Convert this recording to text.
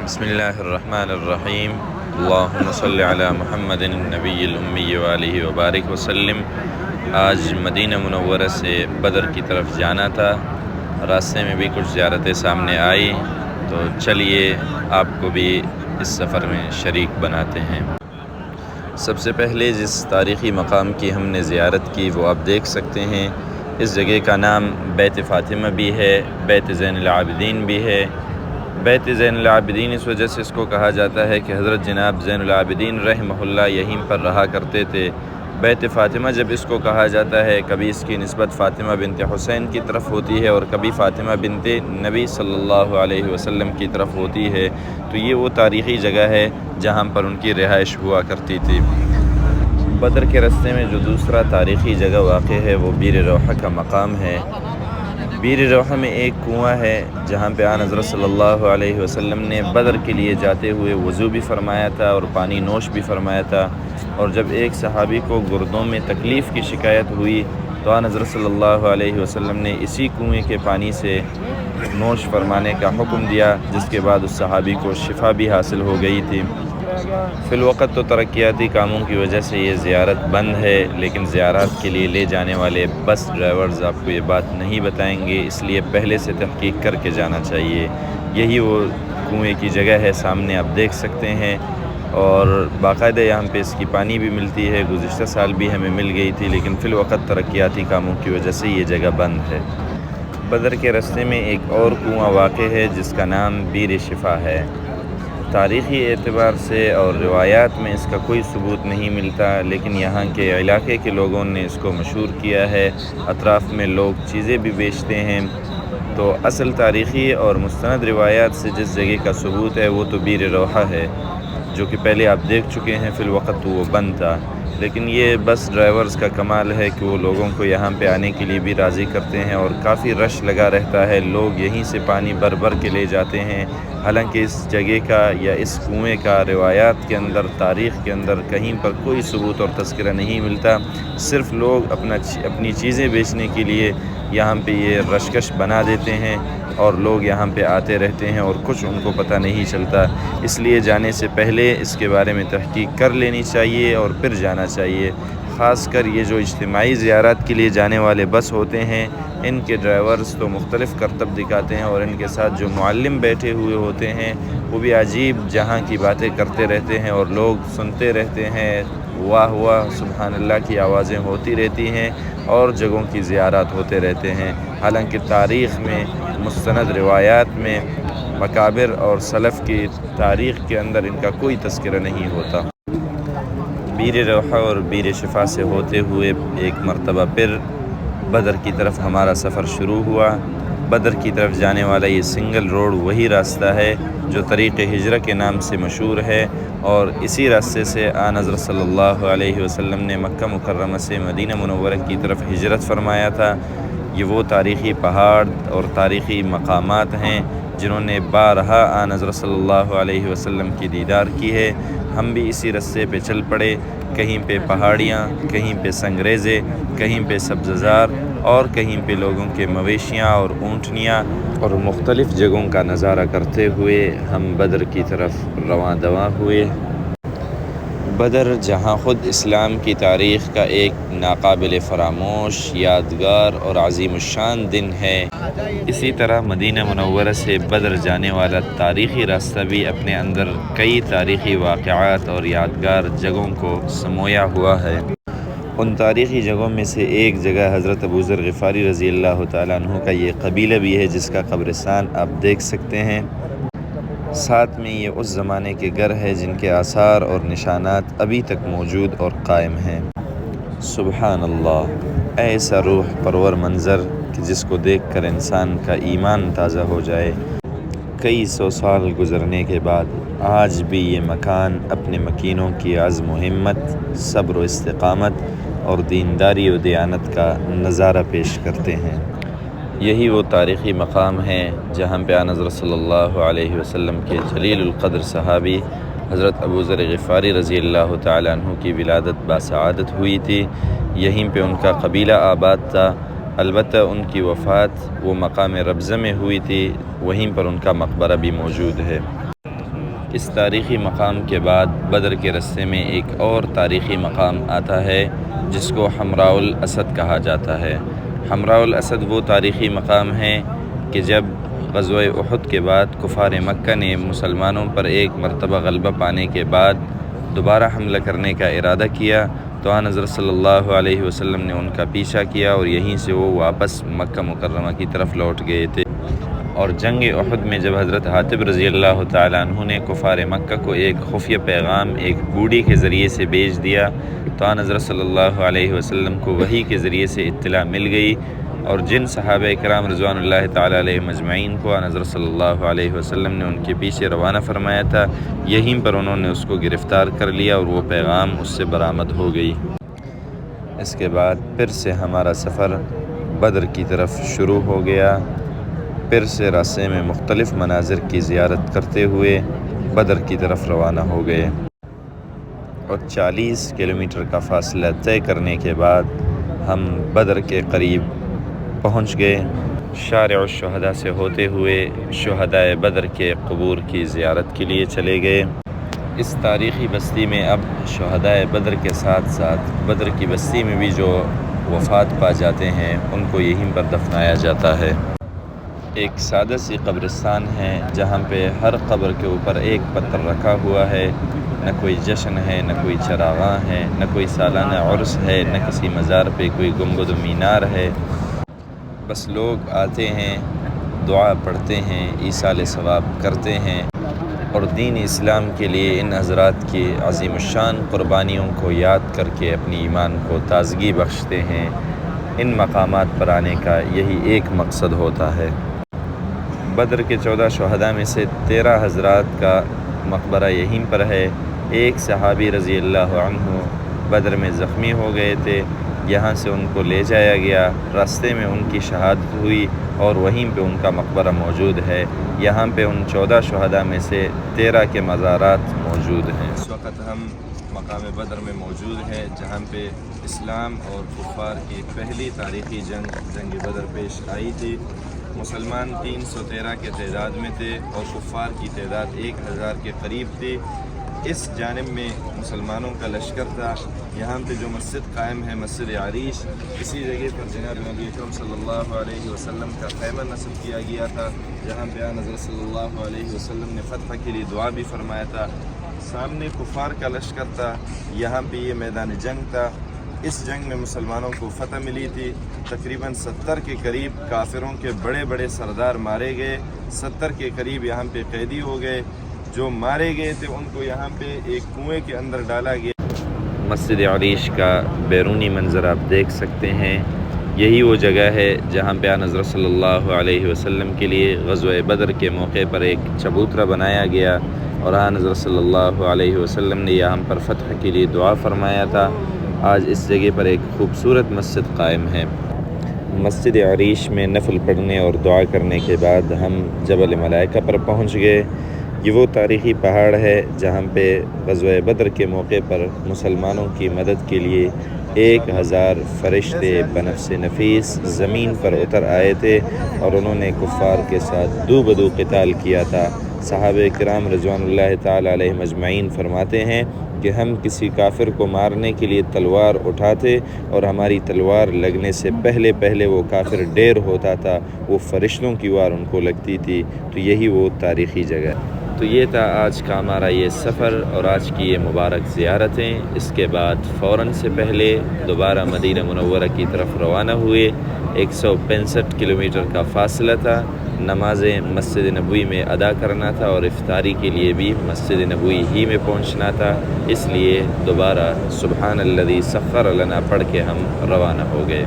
بسم اللہ الرحمن الرحیم اللہم صلی علی محمد النبی الامی وآلہ وبارک وسلم۔ آج مدینہ منورہ سے بدر کی طرف جانا تھا، راستے میں بھی کچھ زیارتیں سامنے آئی، تو چلیے آپ کو بھی اس سفر میں شریک بناتے ہیں۔ سب سے پہلے جس تاریخی مقام کی ہم نے زیارت کی وہ آپ دیکھ سکتے ہیں۔ اس جگہ کا نام بیت فاطمہ بھی ہے، بیت زین العابدین بھی ہے۔ بیت زین العابدین اس وجہ سے اس کو کہا جاتا ہے کہ حضرت جناب زین العابدین رحمہ اللہ یہیں پر رہا کرتے تھے۔ بیت فاطمہ جب اس کو کہا جاتا ہے، کبھی اس کی نسبت فاطمہ بنت حسین کی طرف ہوتی ہے اور کبھی فاطمہ بنت نبی صلی اللہ علیہ وسلم کی طرف ہوتی ہے، تو یہ وہ تاریخی جگہ ہے جہاں پر ان کی رہائش ہوا کرتی تھی۔ بدر کے راستے میں جو دوسرا تاریخی جگہ واقع ہے وہ بیر روحہ کا مقام ہے۔ بیر روحہ میں ایک کنواں ہے جہاں پہ آن حضرت صلی اللہ علیہ وسلم نے بدر کے لیے جاتے ہوئے وضو بھی فرمایا تھا اور پانی نوش بھی فرمایا تھا، اور جب ایک صحابی کو گردوں میں تکلیف کی شکایت ہوئی تو آن حضرت صلی اللہ علیہ وسلم نے اسی کنویں کے پانی سے نوش فرمانے کا حکم دیا، جس کے بعد اس صحابی کو شفا بھی حاصل ہو گئی تھی۔ فی الوقت تو ترقیاتی کاموں کی وجہ سے یہ زیارت بند ہے، لیکن زیارات کے لیے لے جانے والے بس ڈرائیورز آپ کو یہ بات نہیں بتائیں گے، اس لیے پہلے سے تحقیق کر کے جانا چاہیے۔ یہی وہ کنویں کی جگہ ہے، سامنے آپ دیکھ سکتے ہیں، اور باقاعدہ یہاں پہ اس کی پانی بھی ملتی ہے۔ گزشتہ سال بھی ہمیں مل گئی تھی، لیکن فی الوقت ترقیاتی کاموں کی وجہ سے یہ جگہ بند ہے۔ بدر کے راستے میں ایک اور کنواں واقع ہے جس کا نام بیر شفا ہے۔ تاریخی اعتبار سے اور روایات میں اس کا کوئی ثبوت نہیں ملتا، لیکن یہاں کے علاقے کے لوگوں نے اس کو مشہور کیا ہے، اطراف میں لوگ چیزیں بھی بیچتے ہیں۔ تو اصل تاریخی اور مستند روایات سے جس جگہ کا ثبوت ہے وہ تو بیر روحہ ہے، جو کہ پہلے آپ دیکھ چکے ہیں۔ فی الوقت وہ بند تھا، لیکن یہ بس ڈرائیورز کا کمال ہے کہ وہ لوگوں کو یہاں پہ آنے کے لیے بھی راضی کرتے ہیں، اور کافی رش لگا رہتا ہے، لوگ یہیں سے پانی بھر بھر کے لے جاتے ہیں۔ حالانکہ اس جگہ کا یا اس کنویں کا روایات کے اندر، تاریخ کے اندر کہیں پر کوئی ثبوت اور تذکرہ نہیں ملتا، صرف لوگ اپنی چیزیں بیچنے کے لیے یہاں پہ یہ رشکش بنا دیتے ہیں، اور لوگ یہاں پہ آتے رہتے ہیں اور کچھ ان کو پتہ نہیں چلتا۔ اس لیے جانے سے پہلے اس کے بارے میں تحقیق کر لینی چاہیے اور پھر جانا چاہیے۔ خاص کر یہ جو اجتماعی زیارات کے لیے جانے والے بس ہوتے ہیں، ان کے ڈرائیورز تو مختلف کرتب دکھاتے ہیں، اور ان کے ساتھ جو معلم بیٹھے ہوئے ہوتے ہیں وہ بھی عجیب جہاں کی باتیں کرتے رہتے ہیں، اور لوگ سنتے رہتے ہیں۔ واہ واہ سبحان اللہ کی آوازیں ہوتی رہتی ہیں، اور جگہوں کی زیارات ہوتے رہتے ہیں۔ حالانکہ تاریخ میں، مستند روایات میں، مقابر اور سلف کی تاریخ کے اندر ان کا کوئی تذکرہ نہیں ہوتا۔ بیر روحہ اور بیر شفا سے ہوتے ہوئے ایک مرتبہ پھر بدر کی طرف ہمارا سفر شروع ہوا۔ بدر کی طرف جانے والا یہ سنگل روڈ وہی راستہ ہے جو طریق ہجرہ کے نام سے مشہور ہے، اور اسی راستے سے آن حضرت صلی اللہ علیہ وسلم نے مکہ مکرمہ سے مدینہ منورہ کی طرف ہجرت فرمایا تھا۔ یہ وہ تاریخی پہاڑ اور تاریخی مقامات ہیں جنہوں نے بارہا آن حضرت صلی اللہ علیہ وسلم کی دیدار کی ہے۔ ہم بھی اسی راستے پہ چل پڑے، کہیں پہ پہاڑیاں، کہیں پہ سنگریزے، کہیں پہ سبززار، اور کہیں پہ لوگوں کے مویشیاں اور اونٹنیاں، اور مختلف جگہوں کا نظارہ کرتے ہوئے ہم بدر کی طرف رواں دواں ہوئے۔ بدر جہاں خود اسلام کی تاریخ کا ایک ناقابل فراموش، یادگار اور عظیم الشان دن ہے، اسی طرح مدینہ منورہ سے بدر جانے والا تاریخی راستہ بھی اپنے اندر کئی تاریخی واقعات اور یادگار جگہوں کو سمویا ہوا ہے۔ ان تاریخی جگہوں میں سے ایک جگہ حضرت ابو ذر غفاری رضی اللہ تعالیٰ عنہ کا یہ قبیلہ بھی ہے، جس کا قبرستان آپ دیکھ سکتے ہیں۔ ساتھ میں یہ اس زمانے کے گھر ہے جن کے آثار اور نشانات ابھی تک موجود اور قائم ہیں۔ سبحان اللہ، ایسا روح پرور منظر کہ جس کو دیکھ کر انسان کا ایمان تازہ ہو جائے۔ کئی سو سال گزرنے کے بعد آج بھی یہ مکان اپنے مکینوں کی عزم و ہمت، صبر و استقامت اور دینداری و دیانت کا نظارہ پیش کرتے ہیں۔ یہی وہ تاریخی مقام ہے جہاں پہ آن حضرت صلی اللہ علیہ وسلم کے جلیل القدر صحابی حضرت ابو ذر غفاری رضی اللہ تعالیٰ عنہ کی ولادت باسعادت ہوئی تھی۔ یہیں پہ ان کا قبیلہ آباد تھا، البتہ ان کی وفات وہ مقام ربضہ میں ہوئی تھی، وہیں پر ان کا مقبرہ بھی موجود ہے۔ اس تاریخی مقام کے بعد بدر کے رستے میں ایک اور تاریخی مقام آتا ہے جس کو حمراء الاسد کہا جاتا ہے۔ حمراء الاسد وہ تاریخی مقام ہے کہ جب غزوہ احد کے بعد کفار مکہ نے مسلمانوں پر ایک مرتبہ غلبہ پانے کے بعد دوبارہ حملہ کرنے کا ارادہ کیا تو آن حضرت صلی اللہ علیہ وسلم نے ان کا پیچھا کیا اور یہیں سے وہ واپس مکہ مکرمہ کی طرف لوٹ گئے تھے۔ اور جنگ احد میں جب حضرت حاتب رضی اللہ تعالیٰ عنہ نے کفار مکہ کو ایک خفیہ پیغام ایک بوڑھی کے ذریعے سے بھیج دیا تو آن حضرت صلی اللہ علیہ وسلم کو وحی کے ذریعے سے اطلاع مل گئی، اور جن صحابہ کرام رضوان اللہ تعالیٰ علیہ مجمعین کو آن حضرت صلی اللہ علیہ وسلم نے ان کے پیچھے روانہ فرمایا تھا، یہیں پر انہوں نے اس کو گرفتار کر لیا اور وہ پیغام اس سے برآمد ہو گئی۔ اس کے بعد پھر سے ہمارا سفر بدر کی طرف شروع ہو گیا۔ پھر سے راستے میں مختلف مناظر کی زیارت کرتے ہوئے بدر کی طرف روانہ ہو گئے، اور 40 کلومیٹر کا فاصلہ طے کرنے کے بعد ہم بدر کے قریب پہنچ گئے۔ شارع الشہداء سے ہوتے ہوئے شہدائے بدر کے قبور کی زیارت کے لیے چلے گئے۔ اس تاریخی بستی میں اب شہدائے بدر کے ساتھ ساتھ بدر کی بستی میں بھی جو وفات پا جاتے ہیں ان کو یہیں پر دفنایا جاتا ہے۔ ایک سادہ سی قبرستان ہے جہاں پہ ہر قبر کے اوپر ایک پتھر رکھا ہوا ہے، نہ کوئی جشن ہے، نہ کوئی چراغاں ہے، نہ کوئی سالانہ عرس ہے، نہ کسی مزار پہ کوئی گنبد و مینار ہے۔ بس لوگ آتے ہیں، دعا پڑھتے ہیں، ایصال ثواب کرتے ہیں، اور دین اسلام کے لیے ان حضرات کی عظیم الشان قربانیوں کو یاد کر کے اپنی ایمان کو تازگی بخشتے ہیں۔ ان مقامات پر آنے کا یہی ایک مقصد ہوتا ہے۔ بدر کے 14 شہداء میں سے 13 حضرات کا مقبرہ یہیں پر ہے۔ ایک صحابی رضی اللہ عنہ بدر میں زخمی ہو گئے تھے، یہاں سے ان کو لے جایا گیا، راستے میں ان کی شہادت ہوئی اور وہیں پہ ان کا مقبرہ موجود ہے۔ یہاں پہ ان 14 شہداء میں سے 13 کے مزارات موجود ہیں۔ اس وقت ہم مقام بدر میں موجود ہیں جہاں پہ اسلام اور کفار کی پہلی تاریخی جنگ بدر پیش آئی تھی۔ مسلمان 313 کے تعداد میں تھے اور کفار کی تعداد 1000 کے قریب تھی۔ اس جانب میں مسلمانوں کا لشکر تھا۔ یہاں پہ جو مسجد قائم ہے مسجد عریش، اسی جگہ پر جناب نبی اکرم صلی اللہ علیہ وسلم کا خیمہ نصب کیا گیا تھا، جہاں پہ حضرت صلی اللہ علیہ وسلم نے فتح کے لیے دعا بھی فرمایا تھا۔ سامنے کفار کا لشکر تھا، یہاں پہ یہ میدان جنگ تھا۔ اس جنگ میں مسلمانوں کو فتح ملی تھی۔ تقریباً 70 کے قریب کافروں کے بڑے بڑے سردار مارے گئے، 70 کے قریب یہاں پہ قیدی ہو گئے۔ جو مارے گئے تھے ان کو یہاں پہ ایک کنویں کے اندر ڈالا گیا۔ مسجد عریش کا بیرونی منظر آپ دیکھ سکتے ہیں۔ یہی وہ جگہ ہے جہاں پہ حضرت صلی اللہ علیہ وسلم کے لیے غزوہ بدر کے موقع پر ایک چبوترا بنایا گیا، اور حضرت صلی اللہ علیہ وسلم نے یہاں پر فتح کے لیے دعا فرمایا تھا۔ آج اس جگہ پر ایک خوبصورت مسجد قائم ہے۔ مسجد عریش میں نفل پڑھنے اور دعا کرنے کے بعد ہم جبل ملائکہ پر پہنچ گئے۔ یہ وہ تاریخی پہاڑ ہے جہاں پہ غزوہ بدر کے موقع پر مسلمانوں کی مدد کے لیے 1000 فرشتے بنفس نفیس زمین پر اتر آئے تھے، اور انہوں نے کفار کے ساتھ دو بدو قتال کیا تھا۔ صحابہ کرام رضوان اللہ تعالیٰ علیہ مجمعین فرماتے ہیں کہ ہم کسی کافر کو مارنے کے لیے تلوار اٹھاتے اور ہماری تلوار لگنے سے پہلے وہ کافر ڈیر ہوتا تھا، وہ فرشتوں کی وار ان کو لگتی تھی۔ تو یہی وہ تاریخی جگہ۔ تو یہ تھا آج کا ہمارا یہ سفر اور آج کی یہ مبارک زیارتیں۔ اس کے بعد فوراً سے پہلے دوبارہ مدینہ منورہ کی طرف روانہ ہوئے۔ 165 کلومیٹر کا فاصلہ تھا۔ نمازیں مسجد نبوی میں ادا کرنا تھا اور افطاری کے لیے بھی مسجد نبوی ہی میں پہنچنا تھا، اس لیے دوبارہ سبحان الذی سخر لنا پڑھ کے ہم روانہ ہو گئے۔